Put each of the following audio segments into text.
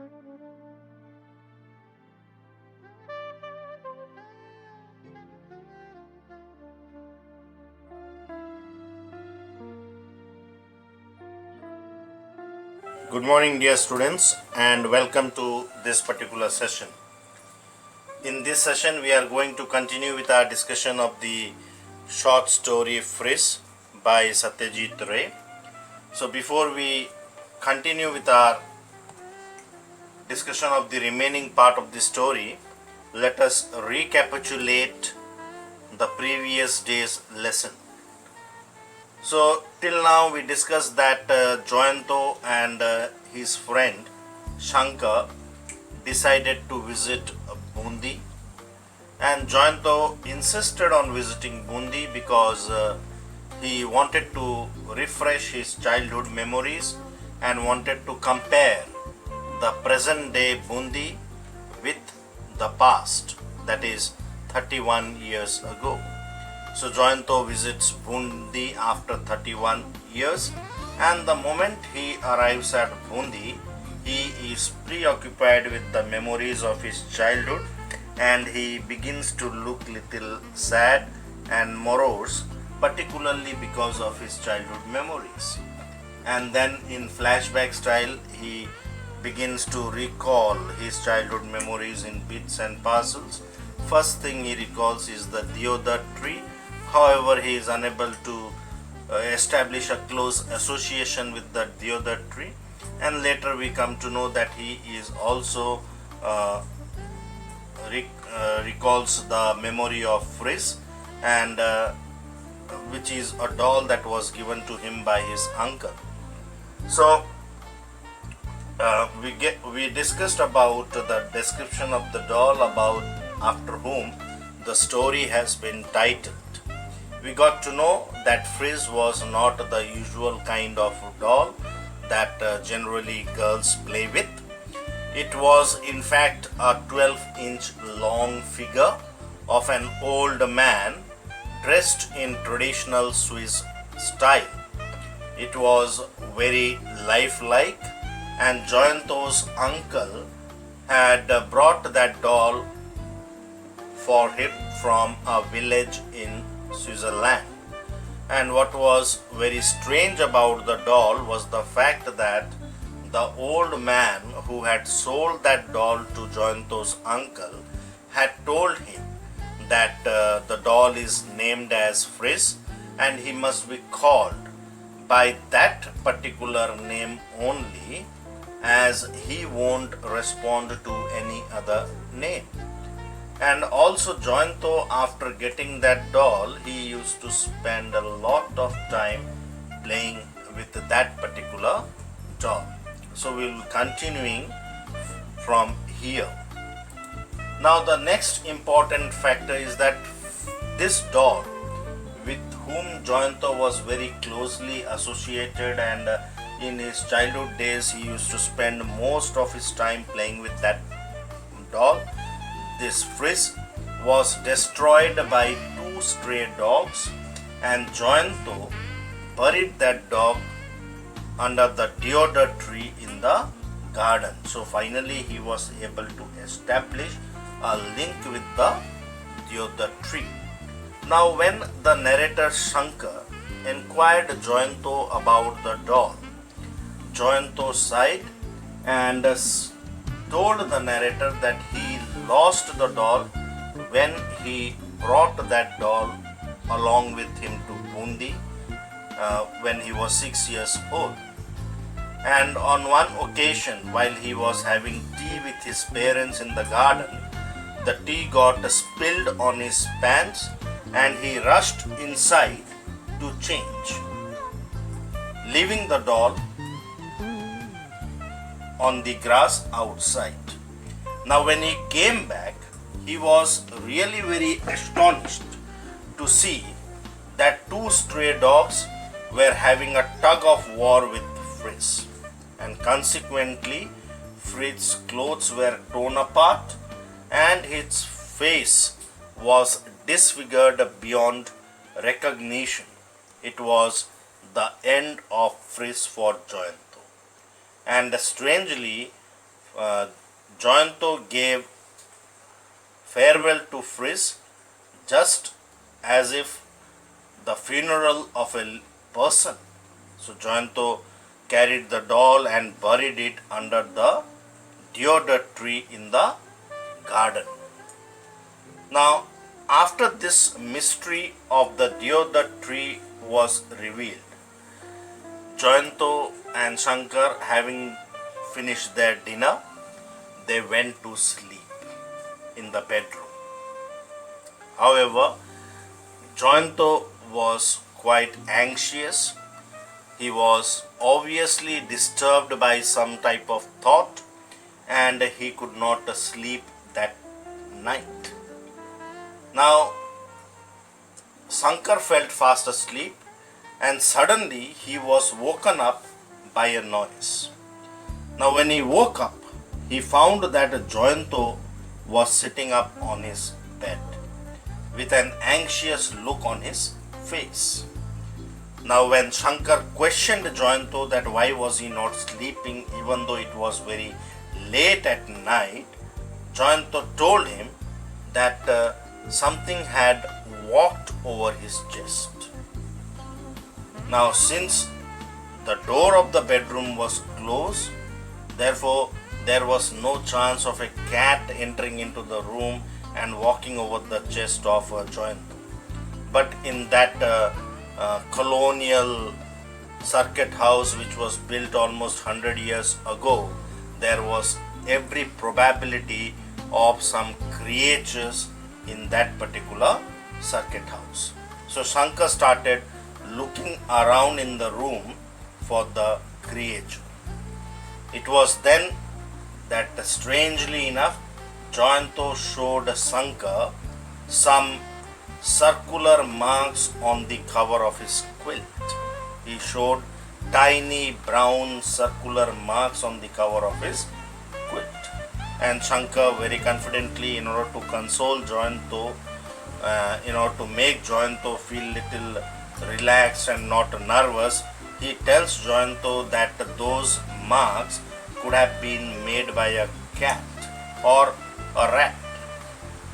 Good morning, dear students, and welcome to this particular session. In this session, we are going to continue with our discussion of the short story Fritz by Satyajit Ray. So, before we continue with our discussion of the remaining part of the story, let us recapitulate the previous day's lesson. So till now we discussed that Joyanto and his friend Shankar decided to visit Bundi, and Joyanto insisted on visiting Bundi because he wanted to refresh his childhood memories and wanted to compare the present day Bundi with the past, that is 31 years ago. So Joyanto visits Bundi after 31 years, and the moment he arrives at Bundi, he is preoccupied with the memories of his childhood and he begins to look little sad and morose, particularly because of his childhood memories. And then in flashback style, he begins to recall his childhood memories in bits and parcels. First thing he recalls is the deodar tree. However, he is unable to establish a close association with the deodar tree, and later we come to know that he is also recalls the memory of Fritz, and which is a doll that was given to him by his uncle. So we discussed about the description of the doll, about after whom the story has been titled. We got to know that Fritz was not the usual kind of doll that generally girls play with. It was in fact a 12-inch long figure of an old man dressed in traditional Swiss style. It was very lifelike, and Joyanto's uncle had brought that doll for him from a village in Switzerland. And what was very strange about the doll was the fact that the old man who had sold that doll to Joyanto's uncle had told him that the doll is named as Fritz and he must be called by that particular name only, as he won't respond to any other name. And also Joyanto, after getting that doll, he used to spend a lot of time playing with that particular doll. So we will continuing from here. Now the next important factor is that this doll, with whom Joyanto was very closely associated, and in his childhood days he used to spend most of his time playing with that doll, this Fritz was destroyed by two stray dogs, and Joyanto buried that dog under the deodar tree in the garden. So finally he was able to establish a link with the deodar tree. Now when the narrator Shankar inquired Joyanto about the doll, Joyanto sighed and told the narrator that he lost the doll when he brought that doll along with him to Bundi when he was 6 years old. And on one occasion, while he was having tea with his parents in the garden, the tea got spilled on his pants and he rushed inside to change, leaving the doll on the grass outside. Now when he came back, he was really very astonished to see that two stray dogs were having a tug of war with Fritz, and consequently Fritz's clothes were torn apart and his face was disfigured beyond recognition. It was the end of Fritz for Joyanto. And strangely, uh, Joyanto gave farewell to Fritz just as if the funeral of a person. So Joyanto carried the doll and buried it under the deodar tree in the garden. Now, after this mystery of the deodar tree was revealed, Joyanto and Shankar, having finished their dinner, they went to sleep in the bedroom. However, Joyanto was quite anxious. He was obviously disturbed by some type of thought and he could not sleep that night. Now, Shankar felt fast asleep and suddenly he was woken up by a noise. Now, when he woke up, he found that Joyanto was sitting up on his bed with an anxious look on his face. Now, when Shankar questioned Joyanto that why was he not sleeping even though it was very late at night, Joyanto told him that something had walked over his chest. Now, since the door of the bedroom was closed, therefore there was no chance of a cat entering into the room and walking over the chest of Joyanto. But in that colonial circuit house which was built almost 100 years ago, there was every probability of some creatures in that particular circuit house. So Shankar started looking around in the room for the creature. It was then that strangely enough, Joyanto showed Shankar some circular marks on the cover of his quilt. He showed tiny brown circular marks on the cover of his quilt. And Shankar very confidently, in order to console Joyanto, in order to make Joyanto feel little relaxed and not nervous, he tells Joyanto that those marks could have been made by a cat or a rat.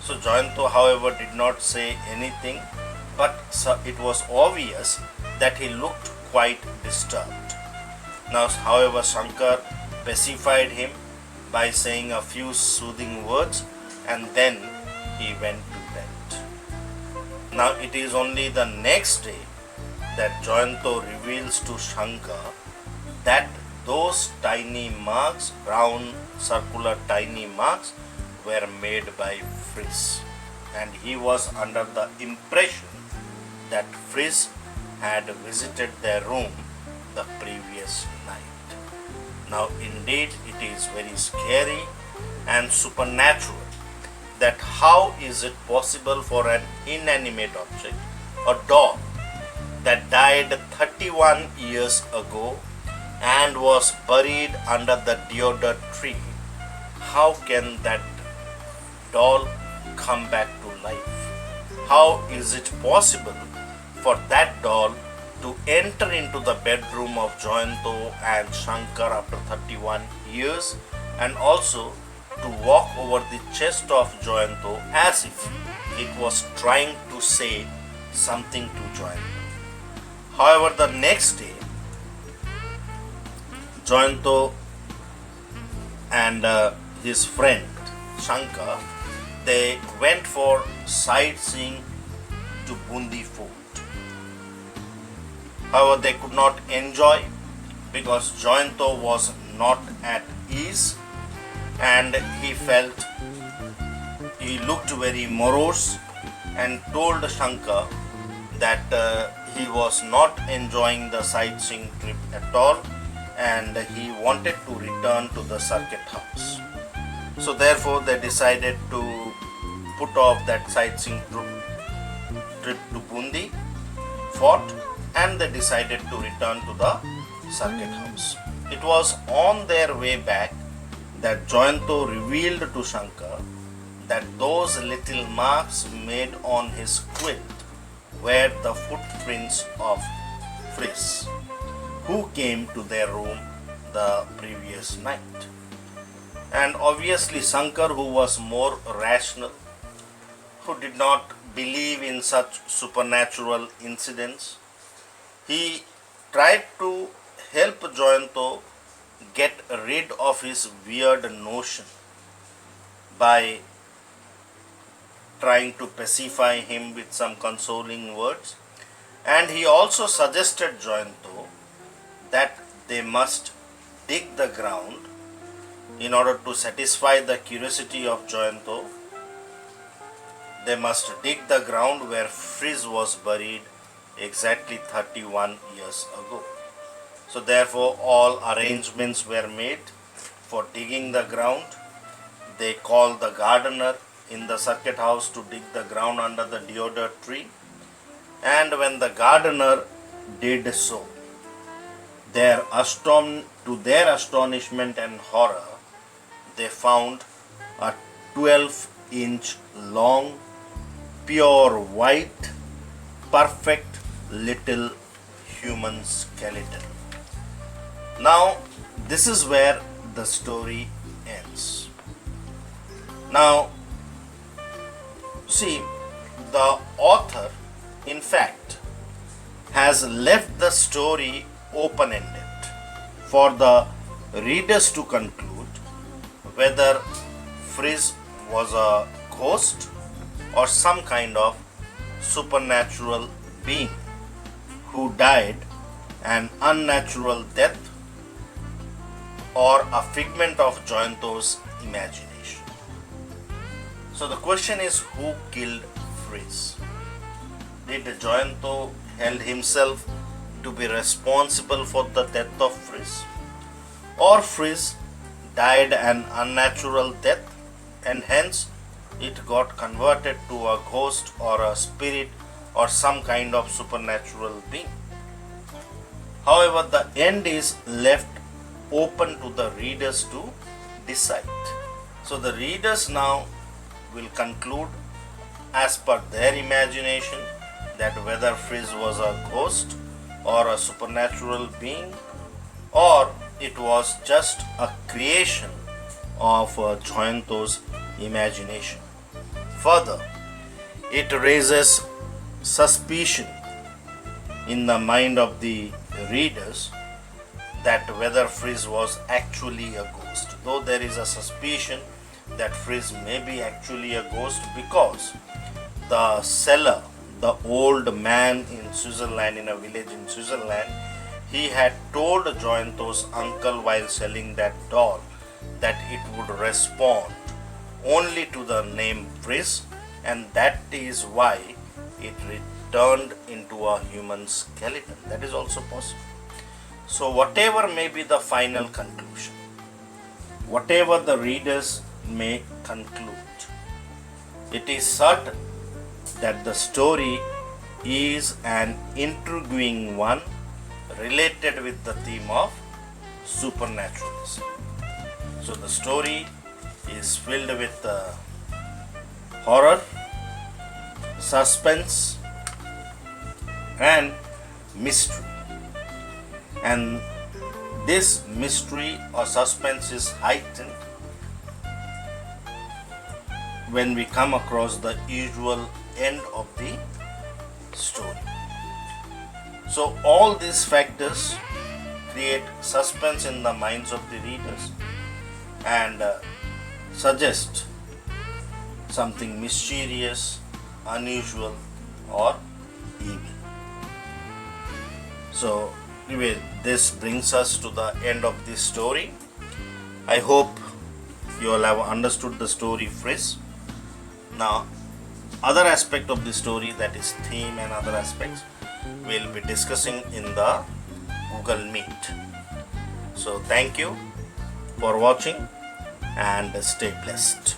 So Joyanto, however, did not say anything, but it was obvious that he looked quite disturbed. Now, however, Shankar pacified him by saying a few soothing words and then he went to bed. Now, it is only the next day that Joyanto reveals to Shankar that those tiny marks, brown circular tiny marks, were made by Fritz, and he was under the impression that Fritz had visited their room the previous night. Now, indeed, it is very scary and supernatural that how is it possible for an inanimate object, a doll, that died 31 years ago and was buried under the deodar tree, how can that doll come back to life? How is it possible for that doll to enter into the bedroom of Joyanto and Shankar after 31 years and also to walk over the chest of Joyanto as if it was trying to say something to Joyanto? However, the next day, Joyanto and his friend Shankar, they went for sightseeing to Bundi Fort. However, they could not enjoy because Joyanto was not at ease and he looked very morose and told Shankar that he was not enjoying the sightseeing trip at all and he wanted to return to the circuit house. So therefore they decided to put off that sightseeing trip to Bundi Fort and they decided to return to the circuit house. It was on their way back that Joyanto revealed to Shankar that those little marks made on his quilt were the footprints of Fritz, who came to their room the previous night. And obviously Shankar, who was more rational, who did not believe in such supernatural incidents, he tried to help Jayanto get rid of his weird notion by trying to pacify him with some consoling words. And he also suggested Jayanto that they must dig the ground in order to satisfy the curiosity of Jayanto. They must dig the ground where Fritz was buried exactly 31 years ago. So therefore all arrangements were made for digging the ground. They called the gardener in the circuit house to dig the ground under the deodar tree. And when the gardener did so, to their astonishment and horror, they found a 12-inch long, pure white, perfect little human skeleton. Now, this is where the story ends. Now, see, the author, in fact, has left the story open-ended for the readers to conclude whether Fritz was a ghost or some kind of supernatural being who died an unnatural death or a figment of Jayanto's imagination. So the question is, who killed Fritz? Did Jayanto held himself to be responsible for the death of Fritz? Or Fritz died an unnatural death and hence it got converted to a ghost or a spirit or some kind of supernatural being? However, the end is left open to the readers to decide. So the readers now will conclude as per their imagination that whether Fritz was a ghost or a supernatural being, or it was just a creation of Jayanto's imagination. Further, it raises suspicion in the mind of the readers that whether Fritz was actually a ghost, though there is a suspicion that Fritz may be actually a ghost because the seller, the old man in Switzerland, in a village in Switzerland, he had told Jayanto's uncle while selling that doll that it would respond only to the name Fritz, and that is why it returned into a human skeleton. That is also possible. So whatever may be the final conclusion, whatever the readers may conclude, it is certain that the story is an intriguing one related with the theme of supernaturalism. So the story is filled with horror, suspense and mystery. And this mystery or suspense is heightened when we come across the usual end of the story. So all these factors create suspense in the minds of the readers and suggest something mysterious, unusual or evil. So anyway, this brings us to the end of this story. I hope you all have understood the story Fritz. Now, other aspect of the story, that is theme and other aspects, we'll be discussing in the Google Meet. So thank you for watching and stay blessed.